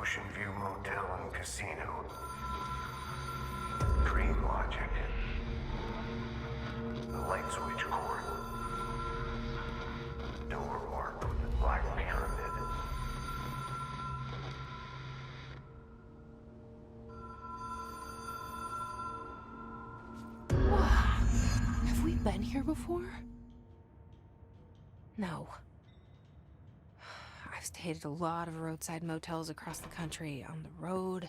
Ocean View Motel and Casino. Dream Logic. The light switch cord. Door marked with the black pyramid. Have we been here before? No. I've stayed at a lot of roadside motels across the country, on the road,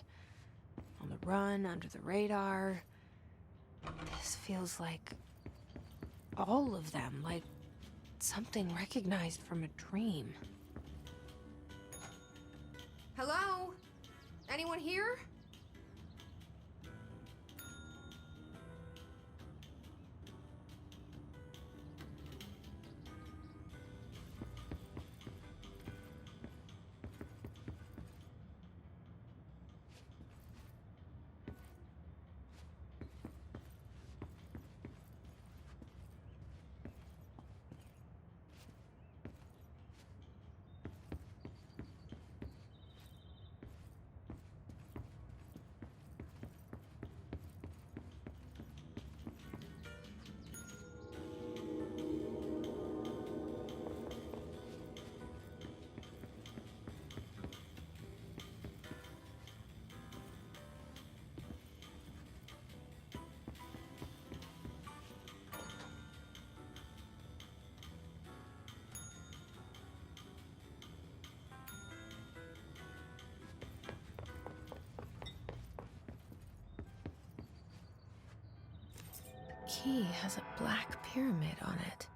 on the run, under the radar. This feels like all of them, like something recognized from a dream. Hello? Anyone here? Key has a black pyramid on it.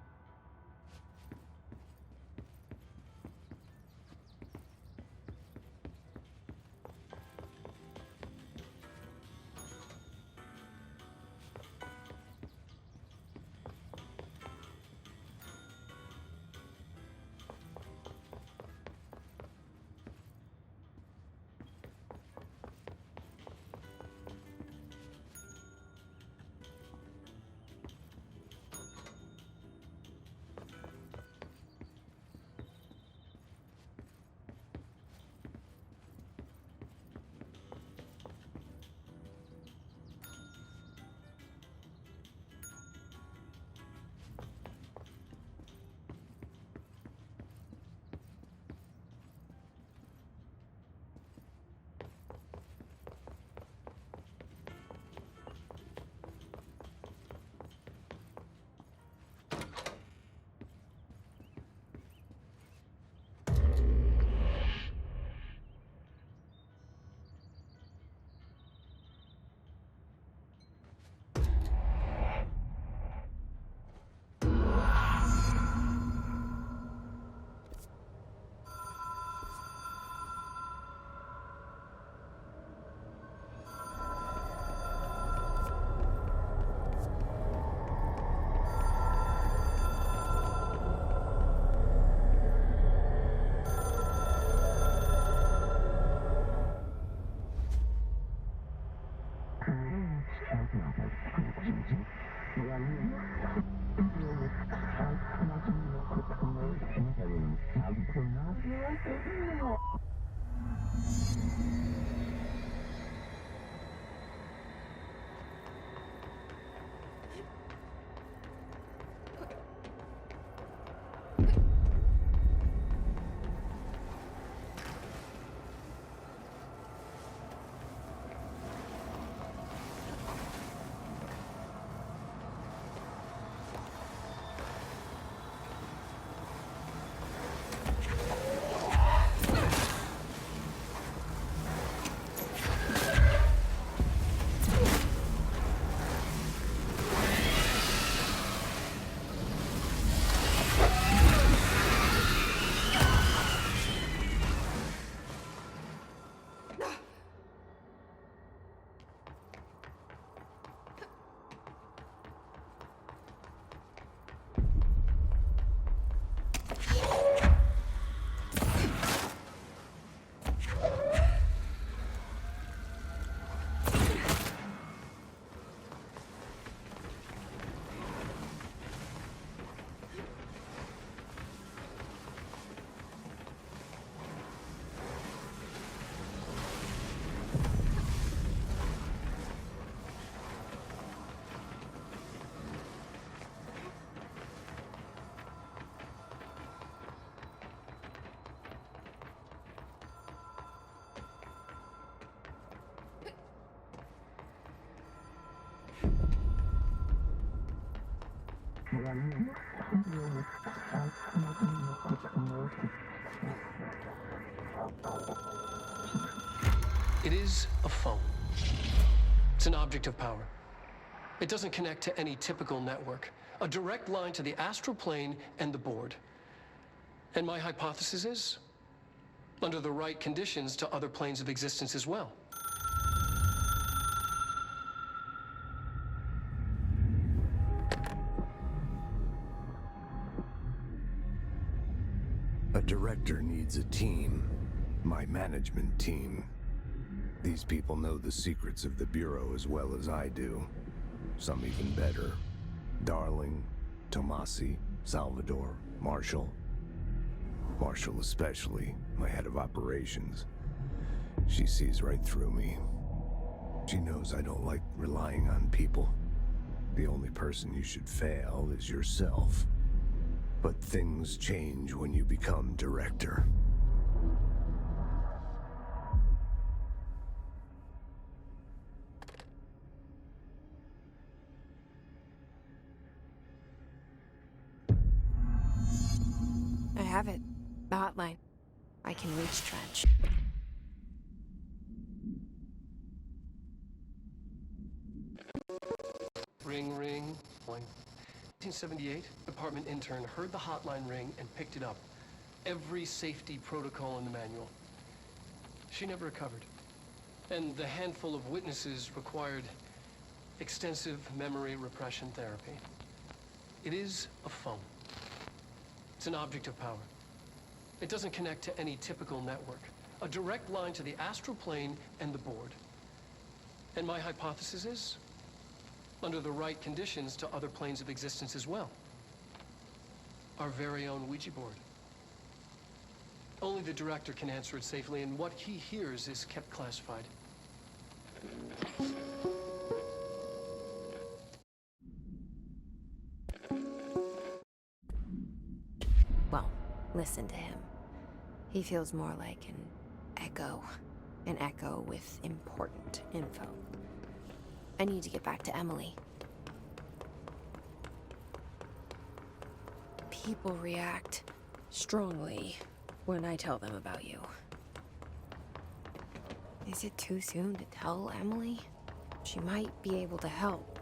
It is a phone. It's an object of power. It doesn't connect to any typical network. A direct line to the astral plane and the board. And my hypothesis is, under the right conditions, to other planes of existence as well. A director needs a team. My management team. These people know the secrets of the Bureau as well as I do. Some even better. Darling, Tomasi, Salvador, Marshall. Marshall especially, my head of operations. She sees right through me. She knows I don't like relying on people. The only person you should fail is yourself. But things change when you become director. I have it. The hotline. I can reach Trench. Ring, ring. 1978, department intern heard the hotline ring and picked it up. Every safety protocol in the manual. She never recovered. And the handful of witnesses required extensive memory repression therapy. It is a phone. It's an object of power. It doesn't connect to any typical network. A direct line to the astral plane and the board. And my hypothesis is, under the right conditions, to other planes of existence as well. Our very own Ouija board. Only the director can answer it safely, and what he hears is kept classified. Well, listen to him. He feels more like an echo. An echo with important info. I need to get back to Emily. People react strongly when I tell them about you. Is it too soon to tell Emily? She might be able to help.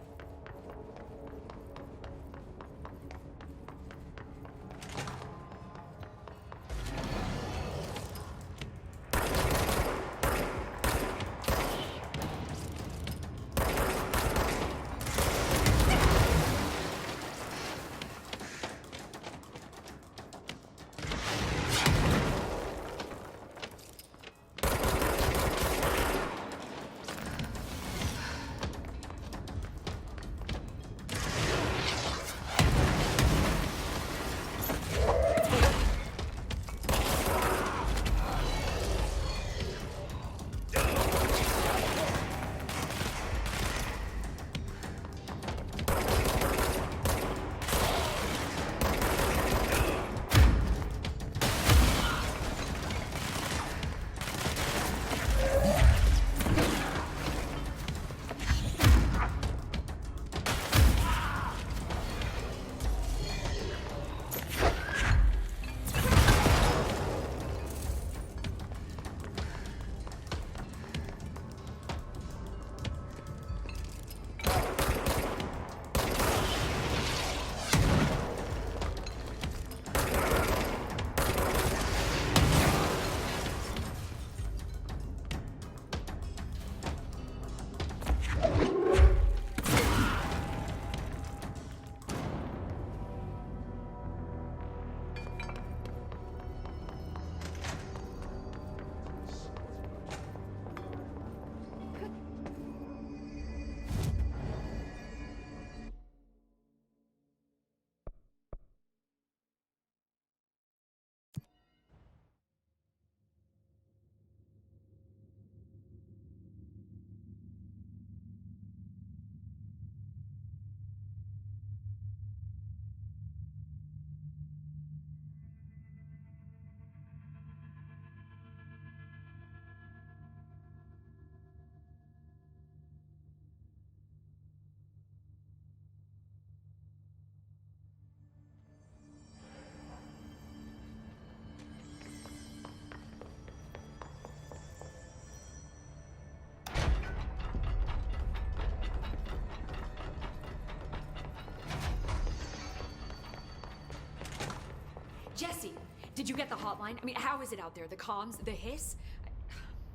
Jesse, did you get the hotline? I mean, how is it out there? The comms, the hiss?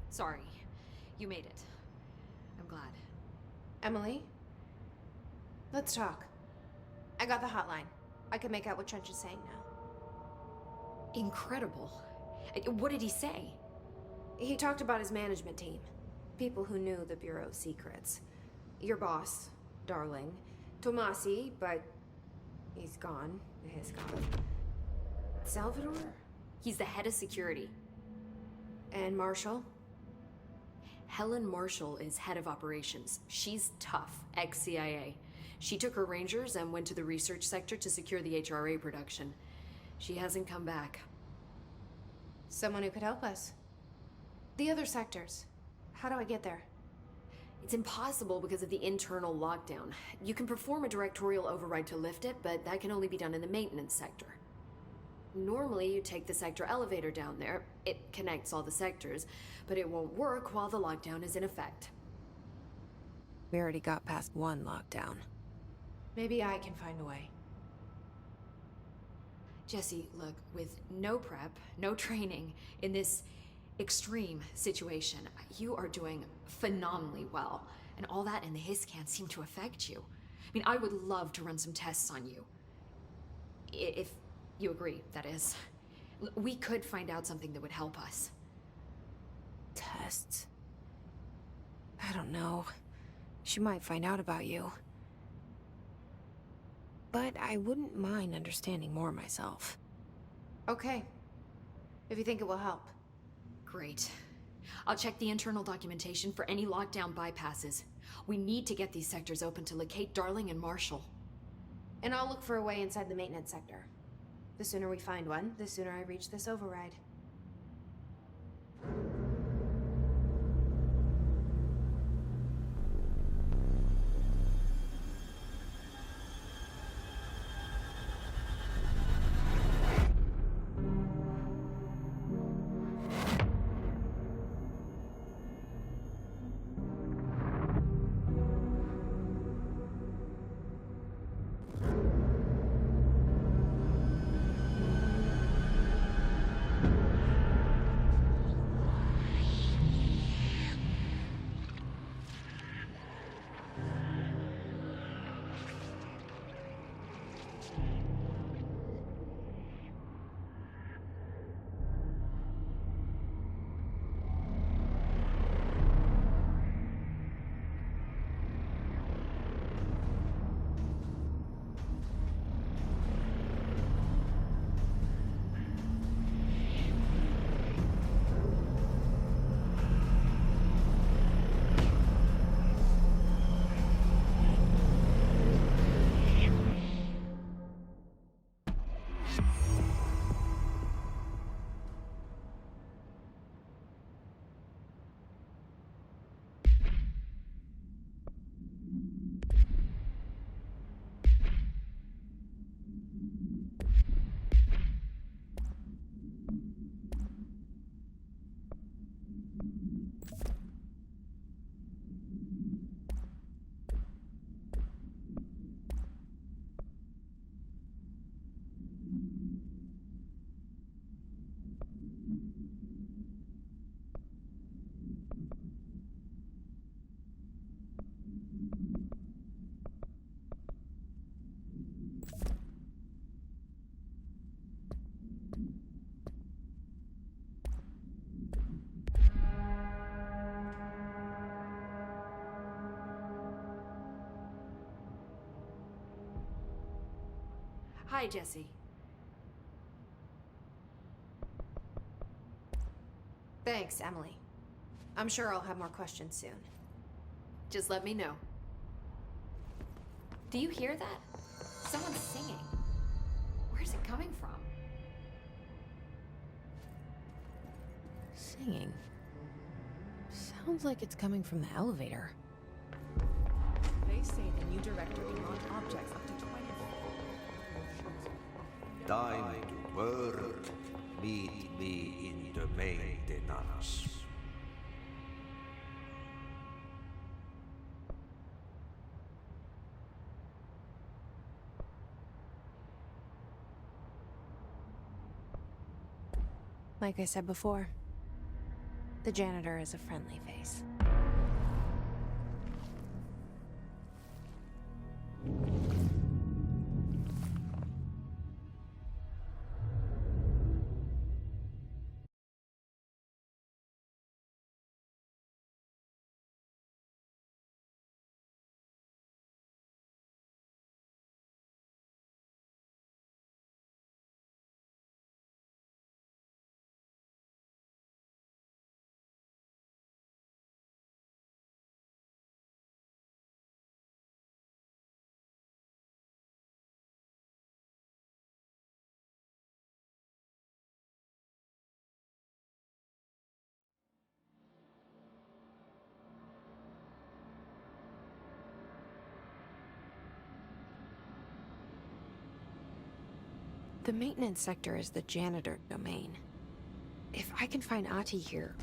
Sorry, you made it. I'm glad. Emily? Let's talk. I got the hotline. I can make out what Trench is saying now. Incredible. What did he say? He talked about his management team. People who knew the Bureau's secrets. Your boss, Darling. Tomasi, but he's gone. He's gone. Salvador? He's the head of security. And Marshall? Helen Marshall is head of operations. She's tough, ex-CIA. She took her Rangers and went to the research sector to secure the HRA production. She hasn't come back. Someone who could help us. The other sectors. How do I get there? It's impossible because of the internal lockdown. You can perform a directorial override to lift it, but that can only be done in the maintenance sector. Normally, you take the sector elevator down there. It connects all the sectors, but it won't work while the lockdown is in effect. We already got past one lockdown. Maybe I can find a way. Jesse, look, with no prep, no training, in this extreme situation, you are doing phenomenally well. And all that and the hiss can't seem to affect you. I mean, I would love to run some tests on you. If you agree, that is. We could find out something that would help us. Tests? I don't know. She might find out about you. But I wouldn't mind understanding more myself. Okay. If you think it will help. Great. I'll check the internal documentation for any lockdown bypasses. We need to get these sectors open to locate Darling and Marshall. And I'll look for a way inside the maintenance sector. The sooner we find one, the sooner I reach this override. Hi, Jesse. Thanks, Emily. I'm sure I'll have more questions soon. Just let me know. Do you hear that? Someone's singing. Where's it coming from? Singing? Sounds like it's coming from the elevator. They say the new director can launch objects up to 20. Time to work. Meet me in the maintenance. Like I said before, the janitor is a friendly face. The maintenance sector is the janitor domain. If I can find Ahti here,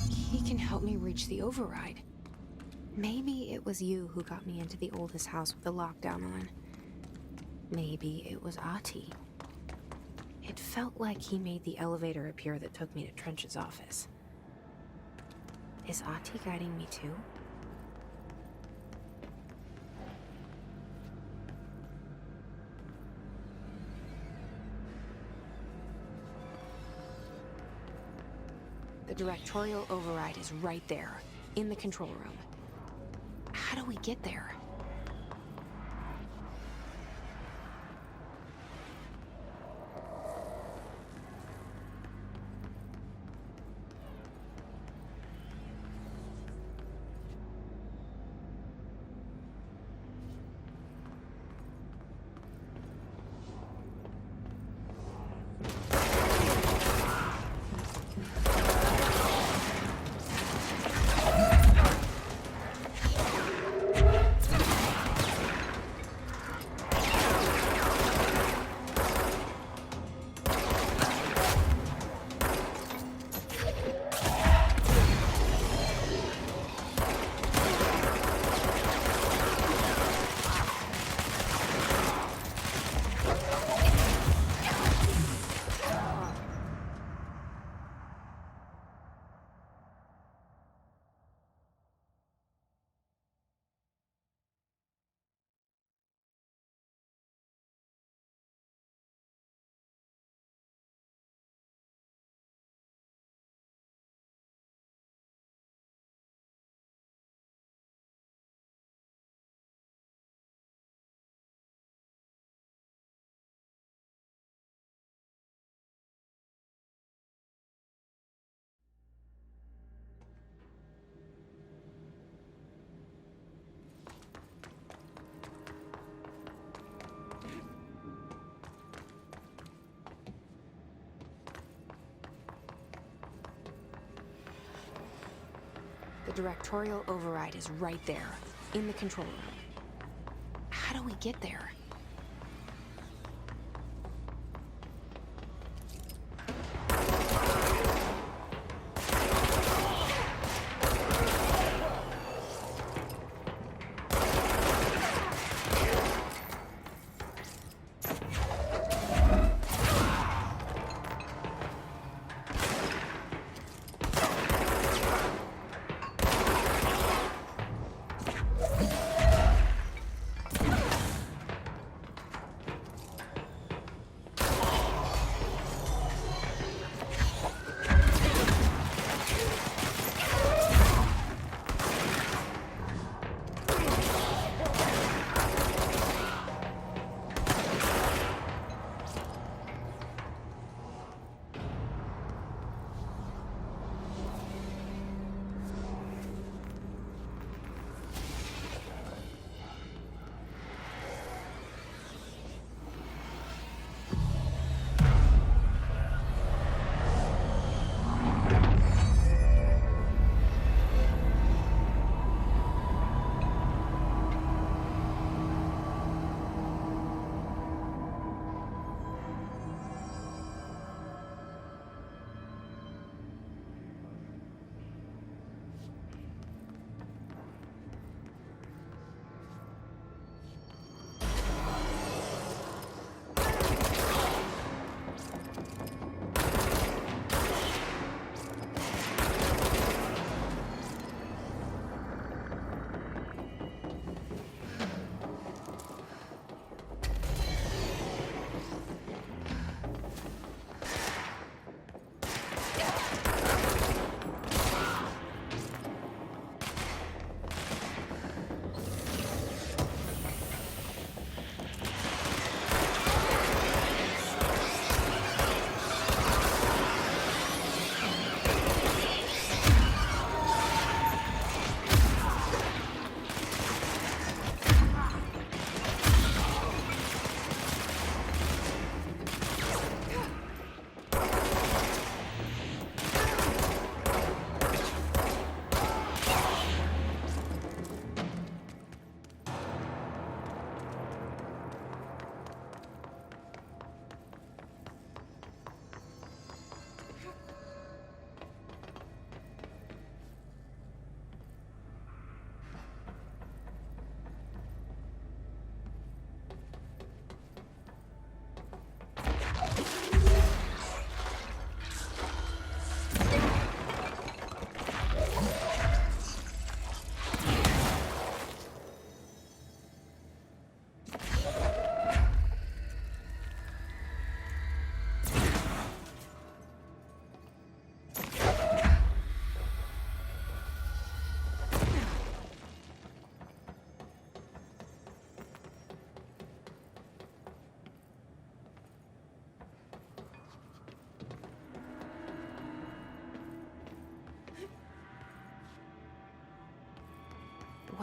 he can help me reach the override. Maybe it was you who got me into the oldest house with the lockdown on. Maybe it was Ahti. It felt like he made the elevator appear that took me to Trench's office. Is Ahti guiding me too? The directorial override is right there, in the control room. How do we get there? The directorial override is right there, in the control room. How do we get there?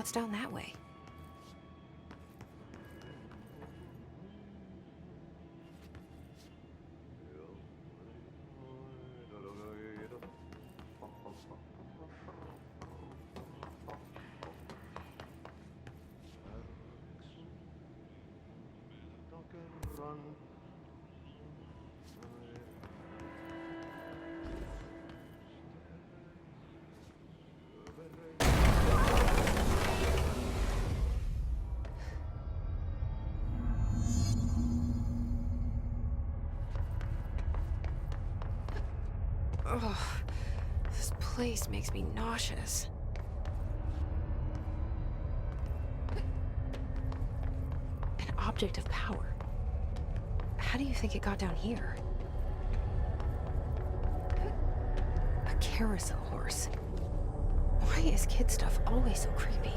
What's down that way? Ugh, this place makes me nauseous. An object of power. How do you think it got down here? A carousel horse. Why is kid stuff always so creepy?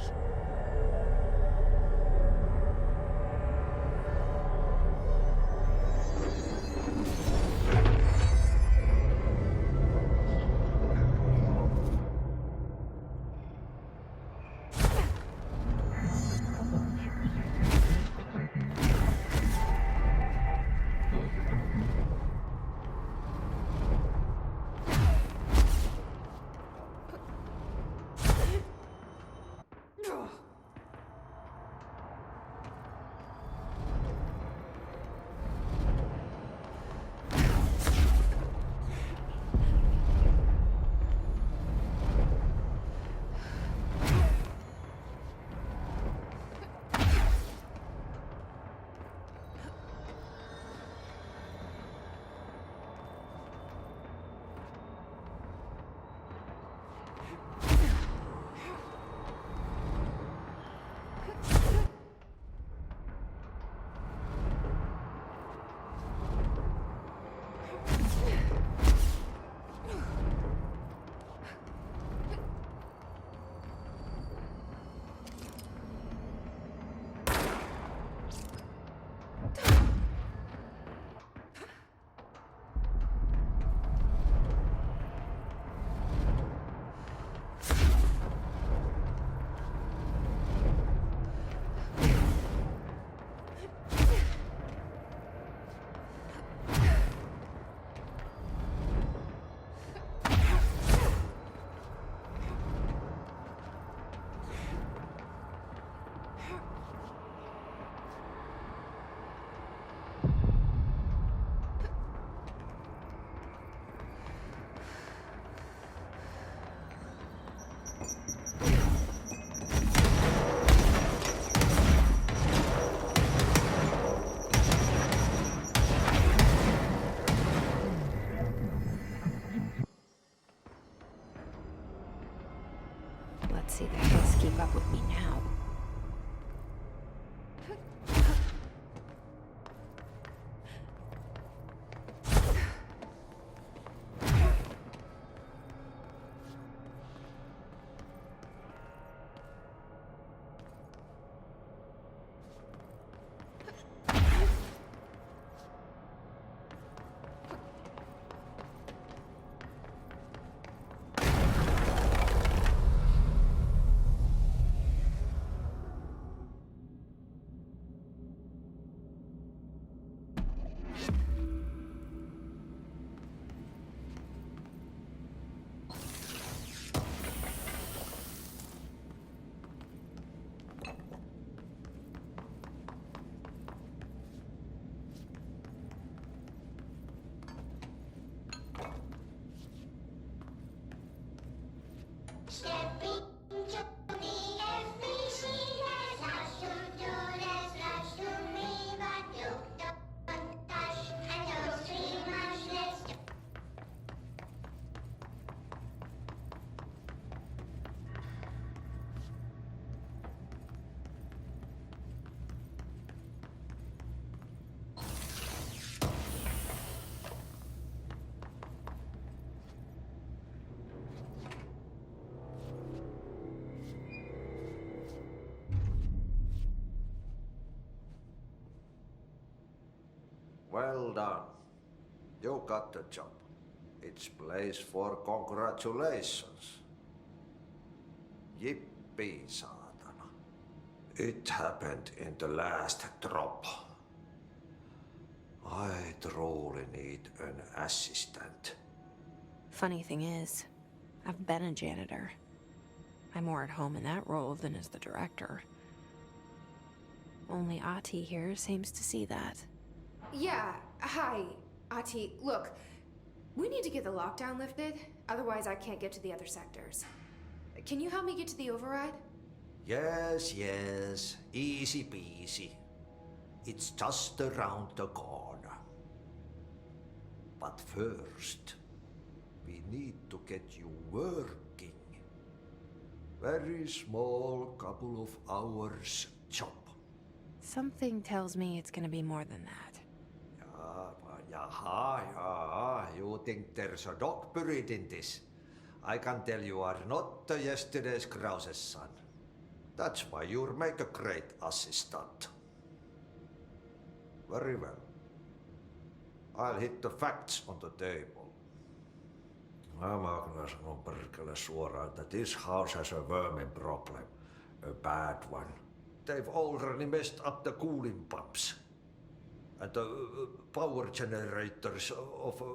Let's see the hills keep up with me now. Well done. You got the job. It's place for congratulations. Yippee, saatana. It happened in the last drop. I truly need an assistant. Funny thing is, I've been a janitor. I'm more at home in that role than as the director. Only Ati here seems to see that. Yeah, hi, Ati. Look, we need to get the lockdown lifted, otherwise I can't get to the other sectors. Can you help me get to the override? Yes, yes. Easy peasy. It's just around the corner. But first, we need to get you working. Very small, couple of hours job. Something tells me it's gonna be more than that. Jaha. You think there's a dog buried in this? I can tell you are not yesterday's Krause's son. That's why you'll make a great assistant. Very well. I'll hit the facts on the table. Mä kyllä sanon perkele suoraan, that this house has a vermin problem. A bad one. They've already messed up the cooling pumps. And the power generators of a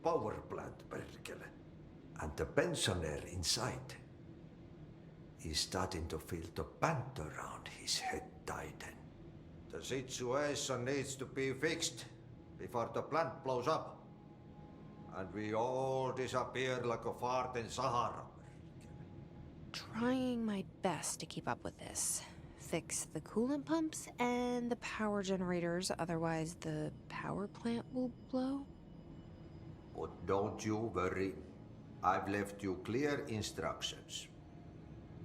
power plant, perkele. And the pensioner inside is starting to feel the band around his head tighten. The situation needs to be fixed before the plant blows up. And we all disappear like a fart in Sahara. Trying my best to keep up with this. Fix the coolant pumps and the power generators, otherwise the power plant will blow. But don't you worry. I've left you clear instructions.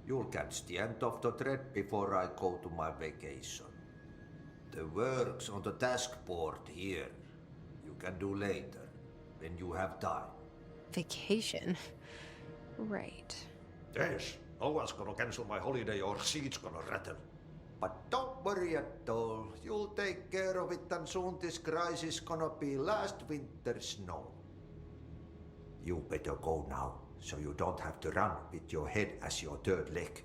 You'll catch the end of the thread before I go to my vacation. The work's on the task board here. You can do later, when you have time. Vacation? Right. Yes, no one's gonna cancel my holiday or seat's gonna rattle. But don't worry at all. You'll take care of it and soon this crisis gonna be last winter's snow. You better go now, so you don't have to run with your head as your third leg.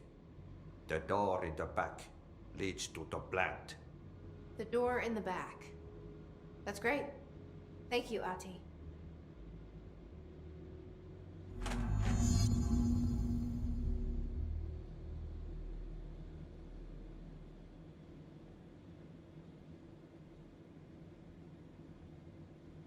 The door in the back leads to the plant. The door in the back. That's great. Thank you, Ati.